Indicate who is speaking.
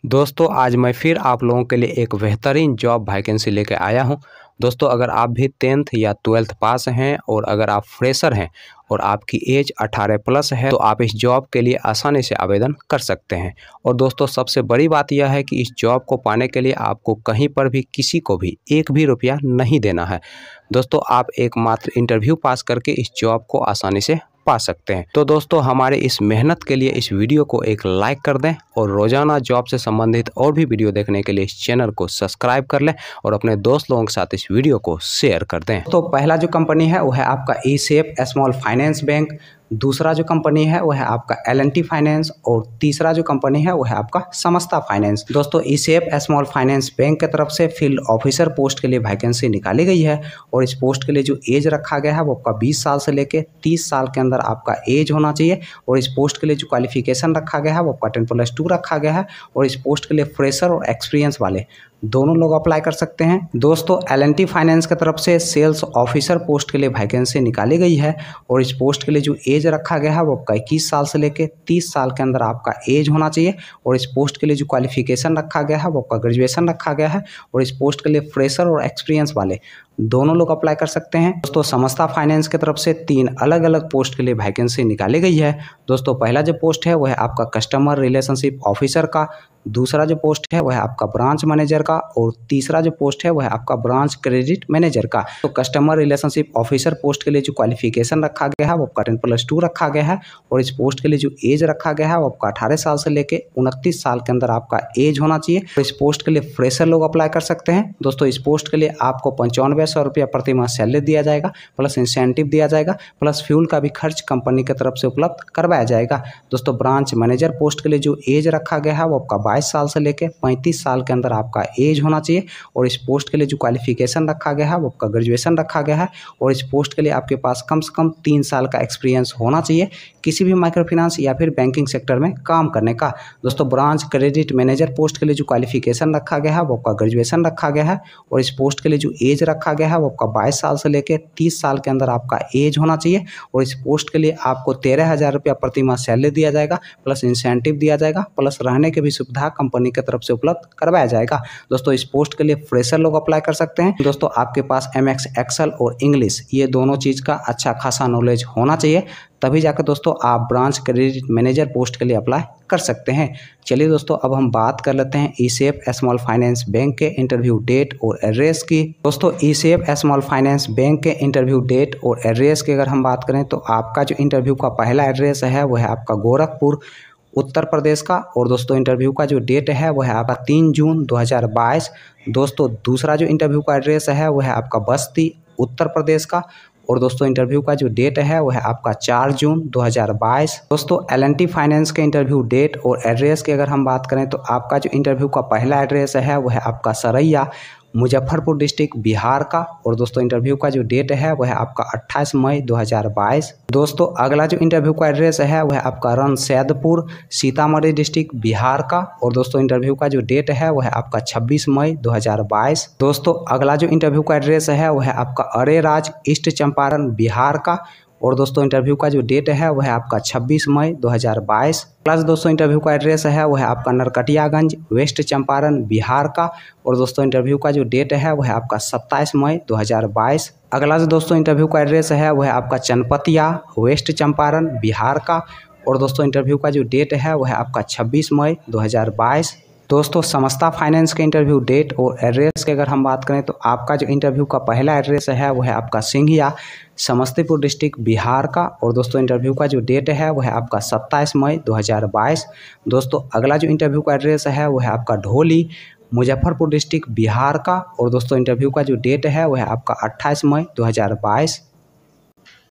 Speaker 1: दोस्तों आज मैं फिर आप लोगों के लिए एक बेहतरीन जॉब वैकेंसी लेके आया हूं। दोस्तों अगर आप भी 10th या 12th पास हैं और अगर आप फ्रेशर हैं और आपकी एज 18 प्लस है तो आप इस जॉब के लिए आसानी से आवेदन कर सकते हैं। और दोस्तों सबसे बड़ी बात यह है कि इस जॉब को पाने के लिए आपको कहीं पर भी किसी को भी एक भी रुपया नहीं देना है। दोस्तों आप एकमात्र इंटरव्यू पास करके इस जॉब को आसानी से पा सकते हैं। तो दोस्तों हमारे इस मेहनत के लिए इस वीडियो को एक लाइक कर दें और रोजाना जॉब से संबंधित और भी वीडियो देखने के लिए इस चैनल को सब्सक्राइब कर लें और अपने दोस्त लोगों के साथ इस वीडियो को शेयर कर दें। तो पहला जो कंपनी है वो है आपका ई-सेफ स्मॉल फाइनेंस बैंक, दूसरा जो कंपनी है वो है आपका L&T फाइनेंस और तीसरा जो कंपनी है वो है आपका समस्ता फाइनेंस। दोस्तों ई-सेफ स्मॉल फाइनेंस बैंक की तरफ से फील्ड ऑफिसर पोस्ट के लिए वैकेंसी निकाली गई है और इस पोस्ट के लिए जो एज रखा गया है वो आपका 20 साल से लेके 30 साल के अंदर आपका एज होना चाहिए। और इस पोस्ट के लिए जो क्वालिफिकेशन रखा गया है वो आपका 10+2 रखा गया है और इस पोस्ट के लिए फ्रेशर और एक्सपीरियंस वाले दोनों लोग अप्लाई कर सकते हैं। दोस्तों L&T फाइनेंस की तरफ से सेल्स ऑफिसर पोस्ट के लिए वैकेंसी निकाली गई है और इस पोस्ट के लिए जो एज रखा गया है वो आपका 21 साल से लेकर 30 साल के अंदर आपका एज होना चाहिए। और इस पोस्ट के लिए जो क्वालिफिकेशन रखा गया है वो आपका ग्रेजुएशन रखा गया है और इस पोस्ट के लिए फ्रेशर और एक्सपीरियंस वाले दोनों लोग अप्लाई कर सकते हैं। दोस्तों समस्ता फाइनेंस की तरफ से 3 अलग अलग पोस्ट के लिए वैकेंसी निकाली गई है। दोस्तों पहला जो पोस्ट है वह है आपका कस्टमर रिलेशनशिप ऑफिसर का, दूसरा जो पोस्ट है वह है आपका ब्रांच मैनेजर का और तीसरा जो पोस्ट है वह है आपका ब्रांच क्रेडिट मैनेजर का। तो कस्टमर रिलेशनशिप ऑफिसर पोस्ट के लिए जो क्वालिफिकेशन रखा गया है वो आपका 10+2 रखा गया है और इस पोस्ट के लिए जो एज रखा गया है वो आपका 18 साल से लेकर 29 साल के अंदर आपका एज होना चाहिए। तो इस पोस्ट के लिए फ्रेशर लोग अप्लाई कर सकते हैं। दोस्तों इस पोस्ट के लिए आपको 9500 रुपया प्रति माह सैलरी दिया जाएगा, प्लस इंसेंटिव दिया जाएगा, प्लस फ्यूल का भी खर्च कंपनी की तरफ से उपलब्ध करवाया जाएगा। दोस्तों ब्रांच मैनेजर पोस्ट के लिए जो एज रखा गया है वो आपका 22 साल से लेकर 35 साल के अंदर आपका एज होना चाहिए और इस पोस्ट के लिए जो क्वालिफिकेशन रखा गया है वो आपका ग्रेजुएशन रखा गया है और इस पोस्ट के लिए आपके पास कम से कम 3 साल का एक्सपीरियंस होना चाहिए किसी भी माइक्रो फाइनेंस या फिर बैंकिंग सेक्टर में काम करने का। दोस्तों ब्रांच क्रेडिट मैनेजर पोस्ट के लिए जो क्वालिफिकेशन रखा गया है वो आपका ग्रेजुएशन रखा गया है और इस पोस्ट के लिए जो एज रखा गया है वो आपका 22 साल से लेकर 30 साल के अंदर आपका एज होना चाहिए और इस पोस्ट के लिए आपको 13,000 रुपया प्रति माह सैलरी दिया जाएगा, प्लस इंसेंटिव दिया जाएगा, प्लस रहने की भी सुविधा कंपनी की तरफ से उपलब्ध करवाया जाएगा। दोस्तों इस पोस्ट के लिए फ्रेशर लोग अप्लाई कर सकते हैं। दोस्तों आपके पास MS एक्सेल और इंग्लिश ये दोनों चीज़ का अच्छा खासा नॉलेज होना चाहिए, तभी जाकर दोस्तों आप ब्रांच क्रेडिट मैनेजर पोस्ट के लिए अप्लाई कर सकते हैं। चलिए दोस्तों अब हम बात कर लेते हैं ई-सेफ स्मॉल फाइनेंस बैंक के इंटरव्यू डेट और एड्रेस की। दोस्तों ई-सेफ स्मॉल फाइनेंस बैंक के इंटरव्यू डेट और एड्रेस की अगर हम बात करें तो आपका जो इंटरव्यू का पहला एड्रेस है वो है आपका गोरखपुर उत्तर प्रदेश का और दोस्तों इंटरव्यू का जो डेट है वो है आपका 3 जून 2022। दोस्तों दूसरा जो इंटरव्यू का एड्रेस है वो है आपका बस्ती उत्तर प्रदेश का और दोस्तों इंटरव्यू का जो डेट है वो है आपका 4 जून 2022। दोस्तों L&T फाइनेंस के इंटरव्यू डेट और एड्रेस की अगर हम बात करें तो आपका जो इंटरव्यू का पहला एड्रेस है वो है आपका सरैया मुजफ्फरपुर डिस्ट्रिक्ट बिहार का और दोस्तों इंटरव्यू का जो डेट है वह है आपका 28 मई 2022। दोस्तों अगला जो इंटरव्यू का एड्रेस है वह है आपका रणसैदपुर सीतामढ़ी डिस्ट्रिक्ट बिहार का और दोस्तों इंटरव्यू का जो डेट है वह है आपका 26 मई 2022। दोस्तों अगला जो इंटरव्यू का एड्रेस है वह है आपका अरेराज ईस्ट चंपारण बिहार का और दोस्तों इंटरव्यू का जो डेट है वह है आपका 26 मई 2022। प्लस दोस्तों इंटरव्यू का एड्रेस है वह है आपका नरकटियागंज वेस्ट चंपारण बिहार का और दोस्तों इंटरव्यू का जो डेट है वह है आपका 27 मई 2022। अगला जो दोस्तों इंटरव्यू का एड्रेस है वह है आपका चनपतिया वेस्ट चंपारण बिहार का और दोस्तों इंटरव्यू का जो डेट है वह है आपका 26 मई 2022। दोस्तों समस्ता फाइनेंस के इंटरव्यू डेट और एड्रेस की अगर हम बात करें तो आपका जो इंटरव्यू का पहला एड्रेस है वो है आपका सिंघिया समस्तीपुर डिस्ट्रिक्ट बिहार का और दोस्तों इंटरव्यू का जो डेट है वो है आपका 27 मई 2022। दोस्तों अगला जो इंटरव्यू का एड्रेस है वो है आपका ढोली मुजफ्फरपुर डिस्ट्रिक्ट बिहार का और दोस्तों इंटरव्यू का जो डेट है वो है आपका 28 मई 2022।